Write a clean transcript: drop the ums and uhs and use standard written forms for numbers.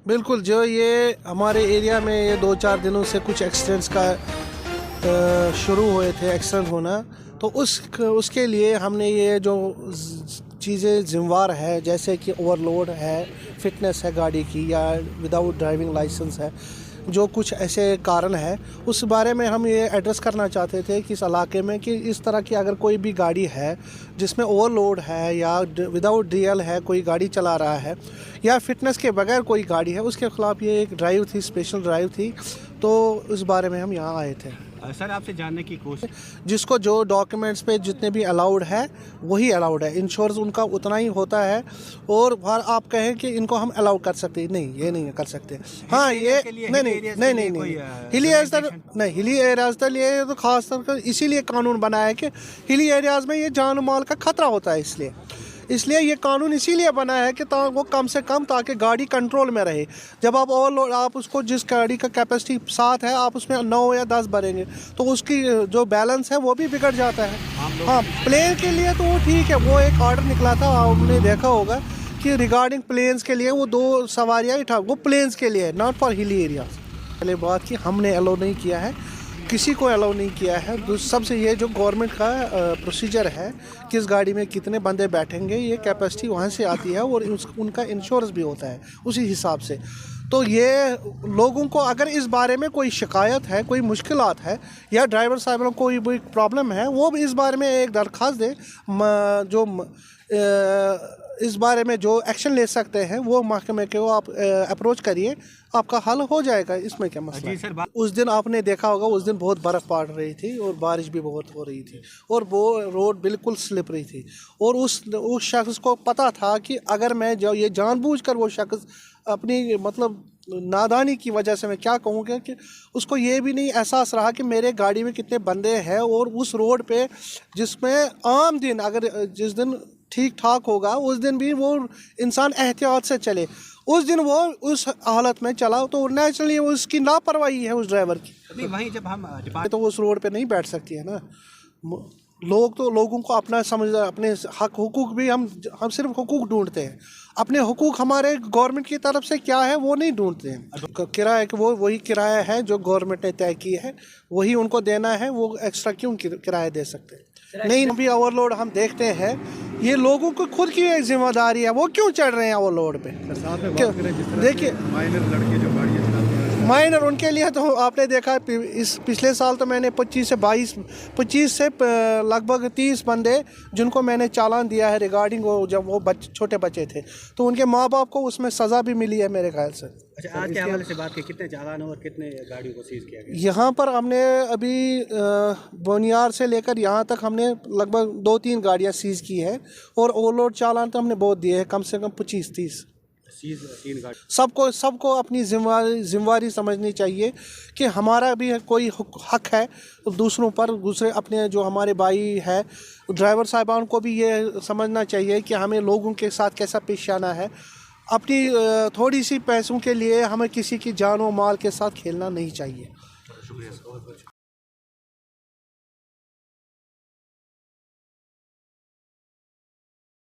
बिल्कुल, जो ये हमारे एरिया में ये 2-4 दिनों से कुछ एक्सीडेंट्स का शुरू हुए थे एक्सीडेंट होना, तो उसके लिए हमने ये जो चीज़ें ज़िम्मेवार है, जैसे कि ओवरलोड है, फिटनेस है गाड़ी की, या विदाउट ड्राइविंग लाइसेंस है, जो कुछ ऐसे कारण है, उस बारे में हम ये एड्रेस करना चाहते थे कि इस इलाके में कि इस तरह की अगर कोई भी गाड़ी है जिसमें ओवरलोड है या विदाउट डीएल है, कोई गाड़ी चला रहा है या फिटनेस के बगैर कोई गाड़ी है, उसके ख़िलाफ़ ये एक ड्राइव थी, स्पेशल ड्राइव थी। तो इस बारे में हम यहाँ आए थे। सर, आपसे जानने की कोशिश, जिसको जो डॉक्यूमेंट्स पे जितने भी अलाउड है वही अलाउड है, इंश्योरेंस उनका उतना ही होता है। और बाहर आप कहें कि इनको हम अलाउ कर सकते हैं, नहीं, ये नहीं कर सकते। हाँ, ये नहीं, हिली एरियाज नहीं, हिली एरियाज के लिए तो खास तौर पर इसीलिए कानून बनाया है कि हिली एरियाज में ये जान माल का खतरा होता है, इसलिए ये कानून इसीलिए बना है कि वो कम से कम, ताकि गाड़ी कंट्रोल में रहे। जब आप ओवरलोड, आप उसको जिस गाड़ी का कैपेसिटी 7 है, आप उसमें 9 या 10 भरेंगे तो उसकी जो बैलेंस है वो भी बिगड़ जाता है। हाँ, प्लेन के लिए तो वो ठीक है, वो एक ऑर्डर निकला था, आपने देखा होगा कि रिगार्डिंग प्लेन्स के लिए वो 2 सवारियाँ उठा, वो प्लेन्स के लिए, नॉट फॉर हिली एरियाज। पहले बात की हमने अलाउ नहीं किया है, किसी को अलाउ नहीं किया है। सबसे ये जो गवर्नमेंट का प्रोसीजर है, किस गाड़ी में कितने बंदे बैठेंगे, ये कैपेसिटी वहाँ से आती है और उनका इंश्योरेंस भी होता है उसी हिसाब से। तो ये लोगों को अगर इस बारे में कोई शिकायत है, कोई मुश्किलात है, या ड्राइवर साहब को कोई प्रॉब्लम है, वो भी इस बारे में एक दरख्वास्त दे, जो इस बारे में जो एक्शन ले सकते हैं वो महकमे को आप अप्रोच करिए, आपका हल हो जाएगा। इसमें क्या मसला है। उस दिन आपने देखा होगा, उस दिन बहुत बर्फ़ पड़ रही थी और बारिश भी बहुत हो रही थी और वो रोड बिल्कुल स्लिपरी थी, और उस शख्स को पता था कि अगर मैं जो ये जानबूझकर, वो शख्स अपनी मतलब नादानी की वजह से, मैं क्या कहूँगा कि उसको ये भी नहीं एहसास रहा कि मेरे गाड़ी में कितने बंदे हैं, और उस रोड पे जिसमें आम दिन, अगर जिस दिन ठीक ठाक होगा उस दिन भी वो इंसान एहतियात से चले, उस दिन वो उस हालत में चला, तो नेचुरली उसकी लापरवाही है उस ड्राइवर की। वहीं जब हम तो उस रोड पे नहीं बैठ सकती है ना। लोगों को अपना समझ, अपने हक हुकूक भी, हम सिर्फ हुकूक ढूंढते हैं, अपने हुकूक हमारे गवर्नमेंट की तरफ से क्या है वो नहीं ढूंढते हैं। किराया वो वही किराया है जो गवर्नमेंट ने तय की है, वही उनको देना है, वो एक्स्ट्रा क्यों किराया दे सकते हैं। नहीं, भी ओवरलोड हम देखते हैं, ये लोगों को खुद की एक जिम्मेदारी है, वो क्यों चढ़ रहे हैं ओवरलोड पे। देखिए, माइनर उनके लिए तो आपने देखा, इस पिछले साल तो मैंने 25 से लगभग 30 बंदे जिनको मैंने चालान दिया है रिगार्डिंग वो, जब वो छोटे बच्चे थे, तो उनके माँ बाप को उसमें सज़ा भी मिली है मेरे ख्याल से। अच्छा, आज के हवाले से बात की, कितने चालान और कितने गाड़ियों को सीज किया गया? यहाँ पर हमने अभी बोनियार से लेकर यहाँ तक हमने लगभग 2-3 गाड़ियाँ सीज़ की है, और ओवरलोड चालान तो हमने बहुत दिए हैं, कम से कम 25-30। सबको अपनी जिम्मेवारी समझनी चाहिए कि हमारा भी कोई हक है दूसरों पर, दूसरे अपने जो हमारे भाई है ड्राइवर साहिबान को भी ये समझना चाहिए कि हमें लोगों के साथ कैसा पेश आना है। अपनी थोड़ी सी पैसों के लिए हमें किसी की जान और माल के साथ खेलना नहीं चाहिए।